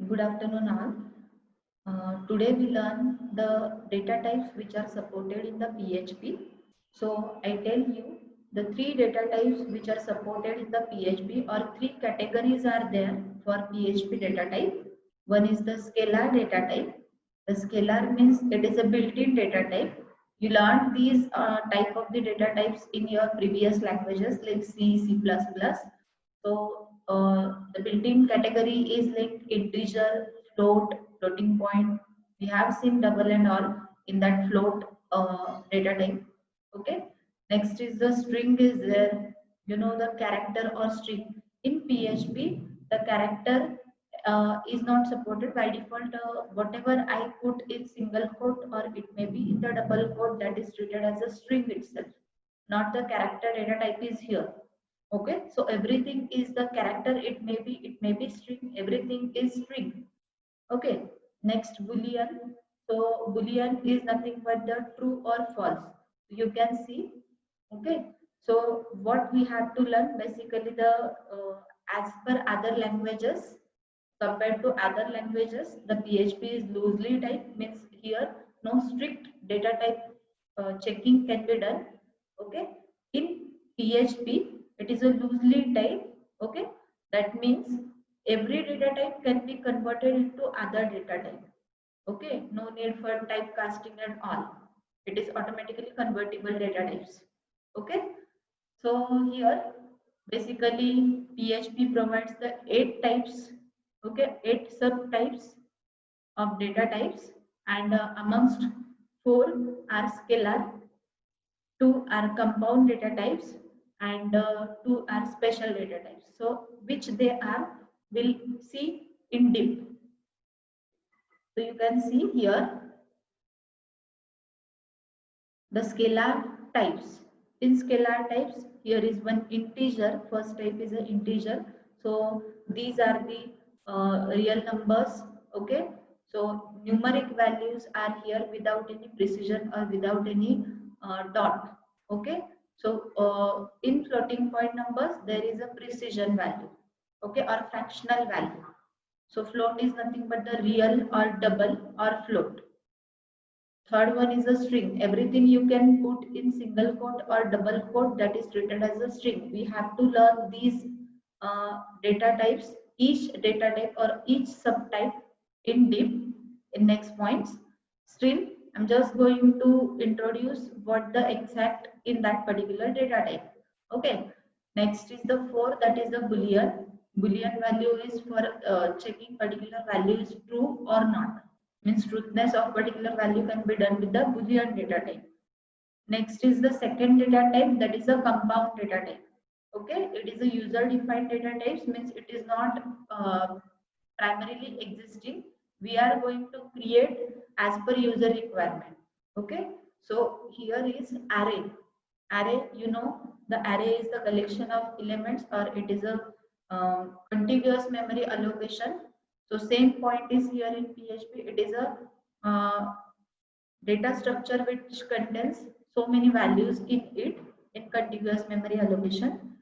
Good afternoon all. Today we learn the data types which are supported in the PHP. So I tell you the three data types which are supported in the PHP, or three categories are there for PHP data type. One is the scalar data type. The scalar means it is a built-in data type. You learned these type of the data types in your previous languages like C, C++. So the built-in category is like integer, float, floating point. We have seen double and all in that float data type. Okay. Next is the string is there. You know the character or string. In PHP, the character is not supported by default. Whatever I put in single quote or it may be in the double quote, that is treated as a string itself. Not the character data type is here. Okay, so everything is the character, it may be string, everything is string. Okay, next boolean. So boolean is nothing but the true or false, you can see. Okay, so what we have to learn basically the as per other languages, compared to other languages, the PHP is loosely typed, means here no strict data type checking can be done. Okay, in PHP it is a loosely type. Okay, that means every data type can be converted into other data type. Okay, no need for typecasting and all, it is automatically convertible data types. Okay, so here basically PHP provides the 8 types. Okay, 8 subtypes of data types, and amongst 4 are scalar, 2 are compound data types, and 2 are special data types. So which they are, we'll see in depth. So you can see here the scalar types. In scalar types, here is one integer. First type is an integer. So these are the real numbers. Okay. So numeric values are here without any precision or without any dot. Okay. So in floating point numbers, there is a precision value. Okay, or fractional value. So float is nothing but the real or double or float. Third one is a string. Everything you can put in single quote or double quote, that is treated as a string. We have to learn these data types, each data type or each subtype in deep in next points. String, I'm just going to introduce what the exact in that particular data type. Okay. Next is the 4, that is the boolean. Boolean value is for checking particular value is true or not, means truthness of particular value can be done with the Boolean data type. Next is the second data type, that is a compound data type. Okay, it is a user defined data types, means it is not primarily existing. We are going to create as per user requirement. Okay, so here is array. Array, you know, the array is the collection of elements, or it is a contiguous memory allocation. So same point is here in PHP. It is a data structure which contains so many values in it in contiguous memory allocation.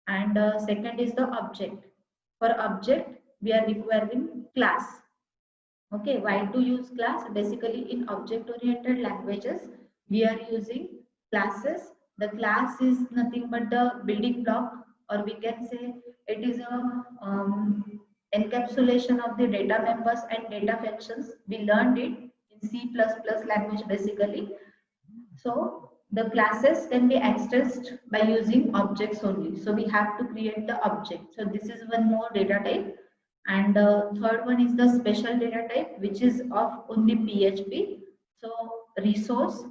And second is the object. For object, we are requiring class. Okay, why to use class? Basically, in object-oriented languages, we are using classes. The class is nothing but the building block, or we can say it is a encapsulation of the data members and data functions. We learned it in C++ language basically. So the classes can be accessed by using objects only. So we have to create the object. So this is one more data type. And third one is the special data type, which is of only PHP. So resource,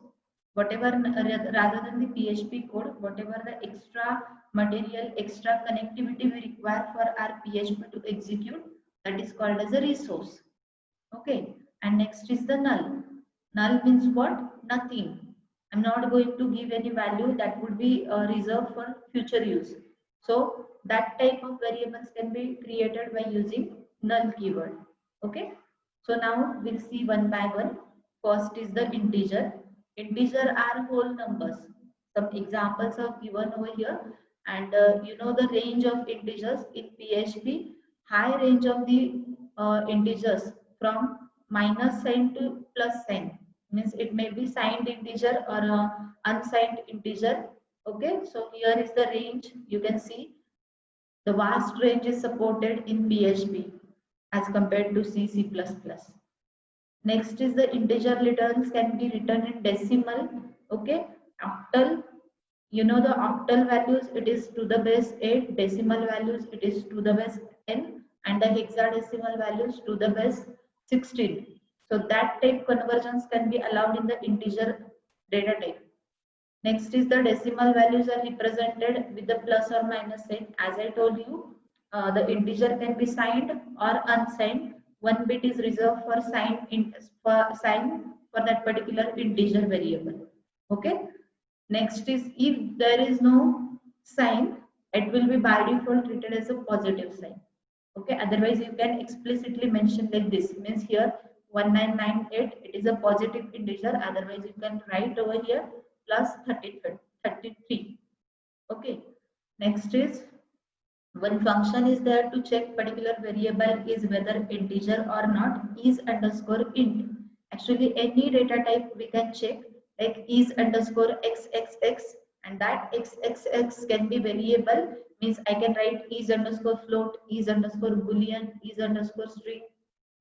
whatever rather than the PHP code, whatever the extra material, extra connectivity we require for our PHP to execute, that is called as a resource. Okay, and next is the null. Null means what? Nothing. I'm not going to give any value, that would be reserved for future use. So that type of variables can be created by using null keyword. Okay, so now we'll see one by one. First is the integer. Integer are whole numbers. Some examples are given over here, and you know the range of integers in PHP. High range of the integers from minus sign to plus sign. Means it may be signed integer or unsigned integer. Okay, so here is the range. You can see the vast range is supported in PHP as compared to C, C++. Next is the integer returns can be written in decimal. Okay, octal, you know the octal values, it is to the base 8, decimal values it is to the base 10, and the hexadecimal values to the base 16. So that type conversions can be allowed in the integer data type. Next is the decimal values are represented with the plus or minus sign. As I told you, the integer can be signed or unsigned. One bit is reserved for sign for that particular integer variable. Okay. Next is if there is no sign, it will be by default treated as a positive sign. Okay. Otherwise, you can explicitly mention like this. Means here 1998 it is a positive integer. Otherwise, you can write over here plus 33. Okay. Next is one function is there to check particular variable is whether integer or not, is underscore int. Actually, any data type we can check like is underscore xxx, and that xxx can be variable. Means I can write is underscore float, is underscore boolean, is underscore string.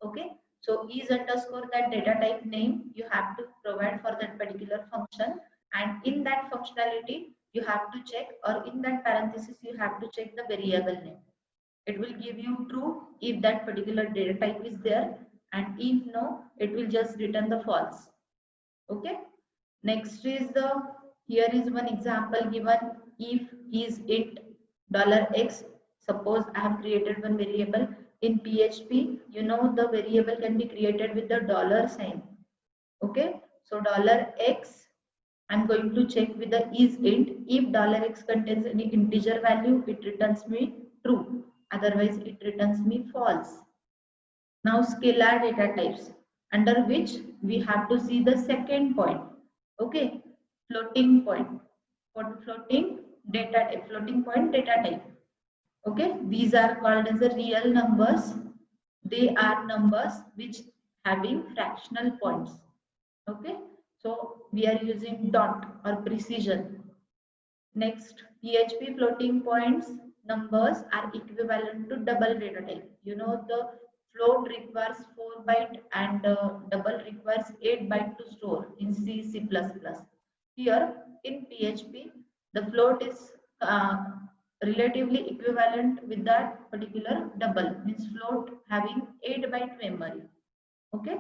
Okay. So is underscore that data type name you have to provide for that particular function, and in that functionality you have to check, or in that parenthesis you have to check the variable name. It will give you true if that particular data type is there, and if no, it will just return the false. Okay. Next is here is one example given. If is int $x, suppose I have created one variable in PHP, you know the variable can be created with the dollar sign. Okay, so $x, I'm going to check with the is int. If $x contains any integer value, it returns me true. Otherwise, it returns me false. Now, scalar data types, under which we have to see the second point. Okay, floating point. What floating data type? Floating point data type. Okay, these are called as the real numbers. They are numbers which having fractional points. Okay, so we are using dot or precision. Next, PHP floating points numbers are equivalent to double data type. You know the float requires 4 byte and double requires 8 byte to store in C, C++. Here in PHP, the float is relatively equivalent with that particular double, means float having 8 byte memory. Okay.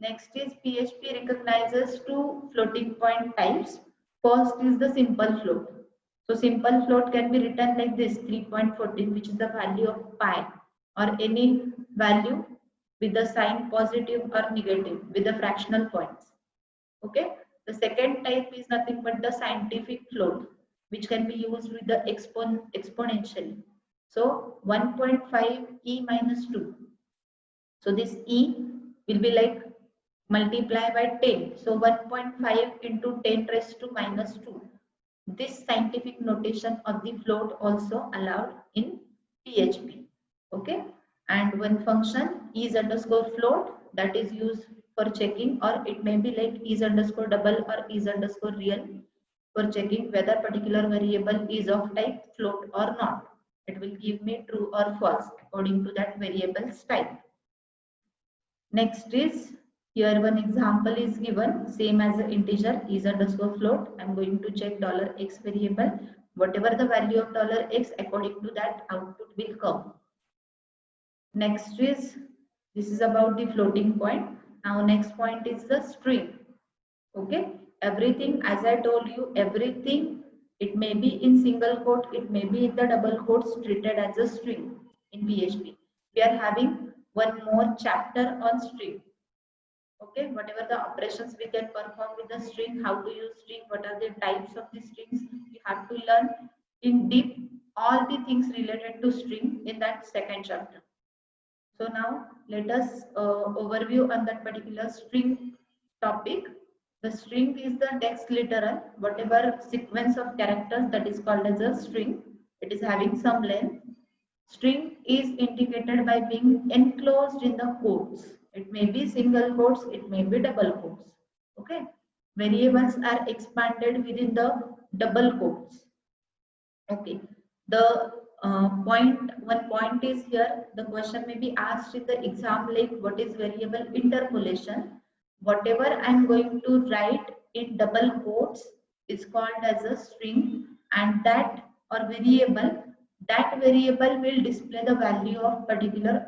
Next is PHP recognizes two floating point types. First is the simple float. So simple float can be written like this 3.14, which is the value of pi, or any value with the sign positive or negative with the fractional points. Okay. The second type is nothing but the scientific float, which can be used with the exponentially. So 1.5 e minus 2. So this e will be like multiply by 10. So 1.5 into 10 raised to minus 2. This scientific notation of the float also allowed in PHP. Okay. And one function is underscore float that is used for checking, or it may be like is underscore double or is underscore real for checking whether particular variable is of type float or not. It will give me true or false according to that variable's type. Next is here one example is given, same as the integer is underscore float. I'm going to check $x variable. Whatever the value of $x, according to that output will come. Next is, this is about the floating point. Now next point is the string. Okay, everything as I told you, everything, it may be in single quote, it may be in the double quotes, treated as a string in PHP. We are having one more chapter on string. Okay, whatever the operations we can perform with the string, how to use string, what are the types of the strings, you have to learn in deep all the things related to string in that second chapter. So now let us overview on that particular string topic. The string is the text literal, whatever sequence of characters that is called as a string. It is having some length. String is indicated by being enclosed in the quotes. It may be single quotes, it may be double quotes. Okay. Variables are expanded within the double quotes. Okay. The one point is here. The question may be asked in the exam like what is variable interpolation. Whatever I am going to write in double quotes is called as a string, and that or variable, that variable will display the value of particular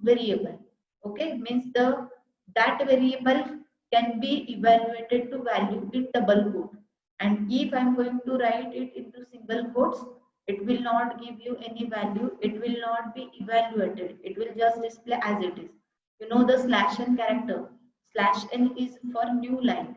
variable. Okay, means that variable can be evaluated to value in double quote. And if I'm going to write it into single quotes, it will not give you any value. It will not be evaluated. It will just display as it is. You know the slash n character. Slash n is for new line,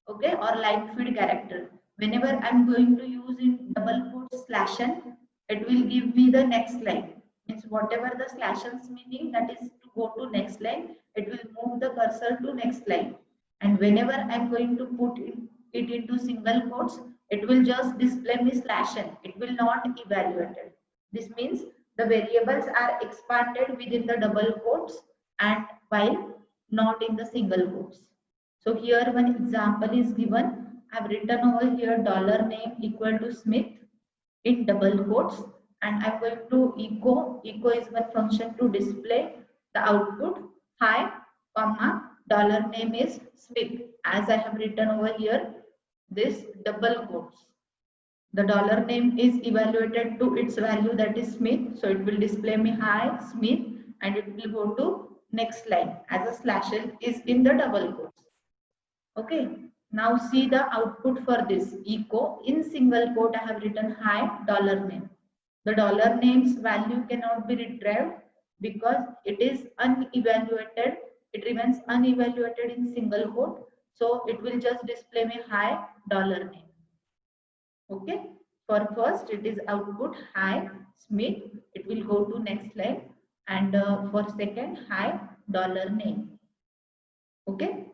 okay, or line feed character. Whenever I'm going to use in double quotes slash n, it will give me the next line. Means whatever the slash n's meaning, that is to go to next line, it will move the cursor to next line. And whenever I'm going to put it into single quotes, it will just display me slash n. It will not evaluate it. This means the variables are expanded within the double quotes and while not in the single quotes. So here one example is given. I have written over here $name equal to Smith in double quotes, and I'm going to echo. Echo is one function to display the output. Hi, comma, $name is Smith. As I have written over here, this double quotes. The $name is evaluated to its value, that is Smith. So it will display me hi Smith, and it will go to next line as a slash n is in the double quotes. Okay, now see the output for this echo. In single quote, I have written hi $name. The $name's value cannot be retrieved because it is unevaluated. It remains unevaluated in single quote. So it will just display me hi $name. Okay, for first it is output hi Smith. It will go to next line, and for second hi $name. Okay.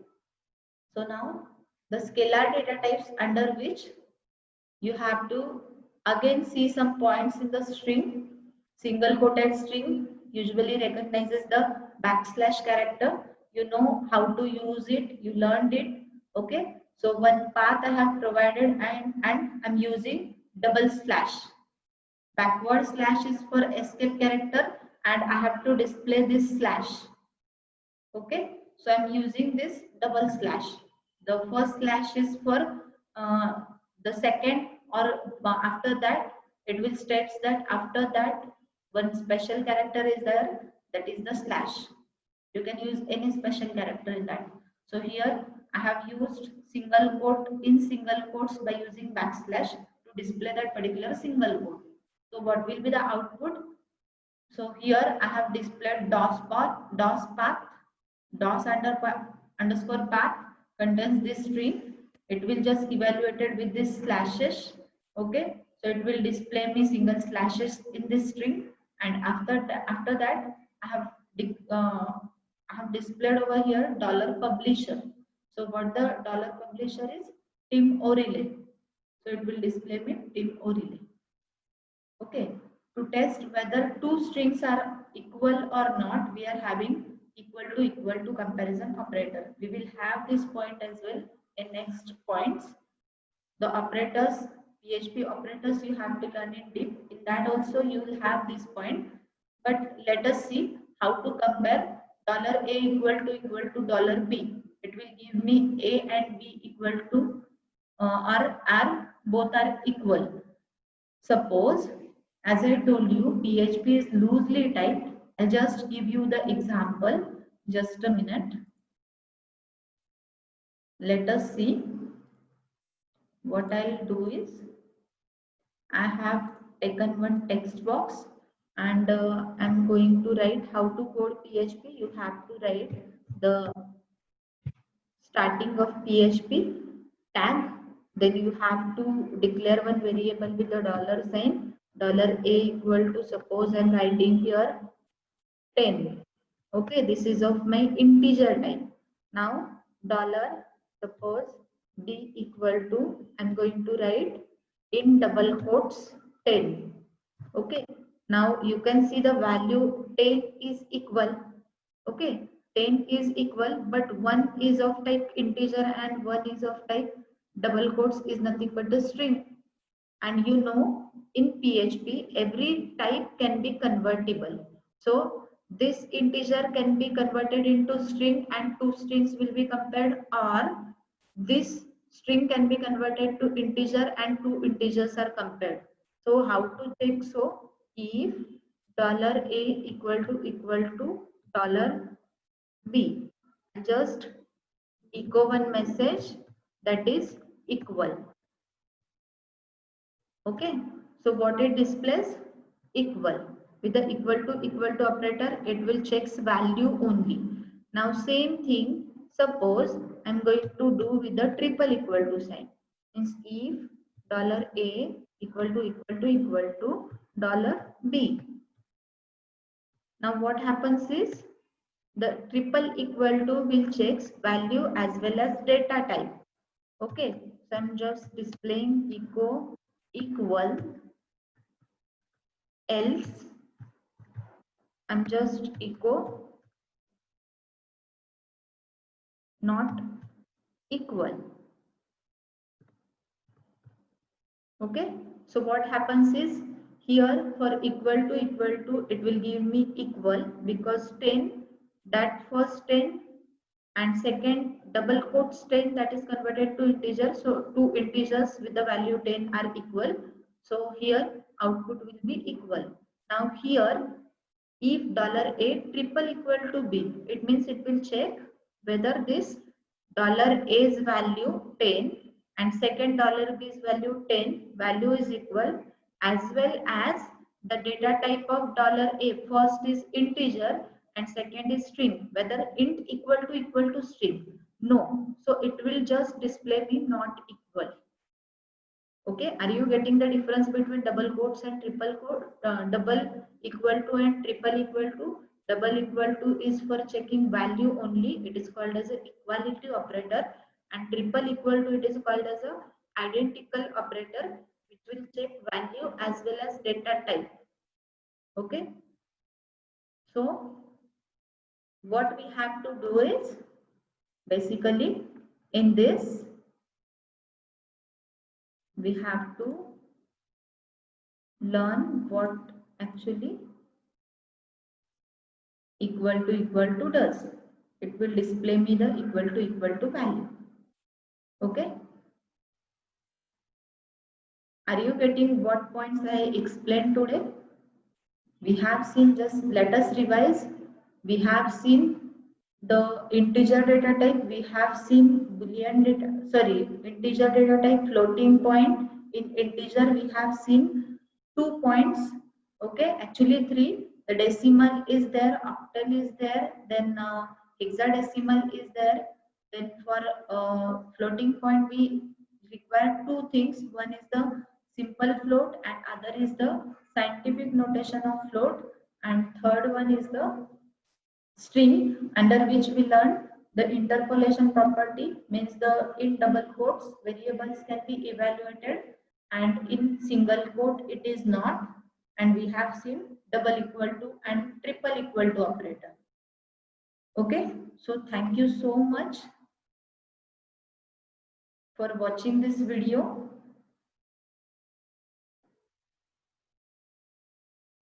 So now the scalar data types under which you have to again see some points in the string. Single quoted string usually recognizes the backslash character. You know how to use it, you learned it. Okay, so one path I have provided, and I'm using double slash. Backward slash is for escape character, and I have to display this slash. Okay, so I'm using this double slash. The first slash is for the second, or after that it will states that after that one special character is there, that is the slash. You can use any special character in that. So here I have used single quote in single quotes by using backslash to display that particular single quote. So what will be the output? So here I have displayed DOS path. DOS underscore path contains this string. It will just evaluated with this slashes. Okay, so it will display me single slashes in this string, and after that I have displayed over here $publisher. So what the $publisher is? Tim O'Reilly. So it will display me Tim O'Reilly. Okay, to test whether two strings are equal or not, we are having equal to comparison operator. We will have this point as well in next points. The operators, PHP operators, you have to learn in deep. In that also you will have this point. But let us see how to compare $A equal to $B. It will give me A and B equal to are both are equal. Suppose, as I told you, PHP is loosely typed. I'll just give you the example. Just a minute. Let us see. What I'll do is, I have taken one text box, and I'm going to write how to code PHP. You have to write the starting of PHP tag. Then you have to declare one variable with a $sign. $A equal to, suppose I'm writing here 10. Okay, this is of my integer type. Now suppose B equal to, I'm going to write in double quotes 10. Okay, Now you can see the value 10 is equal. Okay, 10 is equal, but one is of type integer and one is of type double quotes is nothing but the string. And you know, in PHP, every type can be convertible. So this integer can be converted into string and two strings will be compared, or this string can be converted to integer and two integers are compared. So how to check? So if $a equal to $b, just echo one message that is equal. Okay, so what it displays? Equal. With the equal to operator, it will checks value only. Now same thing, suppose I'm going to do with the triple equal to sign. Means if $a equal to $b. Now what happens is the triple equal to will checks value as well as data type. Okay, so I'm just displaying echo equal, else I'm just echo not equal. Okay, so what happens is here for equal to it will give me equal because 10, that first 10 and second double quotes 10 that is converted to integer, so two integers with the value 10 are equal, so here output will be equal. Now here if $a triple equal to b, it means it will check whether this $a's value 10 and second $b's value 10 value is equal, as well as the data type of $a, first is integer and second is string, whether int equal to string. No, so it will just display me not equal. Okay, are you getting the difference between double quotes and triple quote? Double equal to and triple equal to. Double equal to is for checking value only. It is called as an equality operator, and triple equal to it is called as a identical operator, which will check value as well as data type. Okay, so what we have to do is basically in this we have to learn what actually equal to does. It will display me the equal to value. Okay, are you getting what points I explained today? We have seen, just let us revise. We have seen the integer data type, we have seen boolean data, sorry, integer data type, floating point. In integer we have seen 2 points. Okay, actually 3. The decimal is there, octal is there, then hexadecimal is there. Then for floating point we require 2 things. One is the simple float and other is the scientific notation of float, and third one is the string, under which we learned the interpolation property, means the in double quotes variables can be evaluated and in single quote it is not, and we have seen double equal to and triple equal to operator. Okay, so thank you so much for watching this video.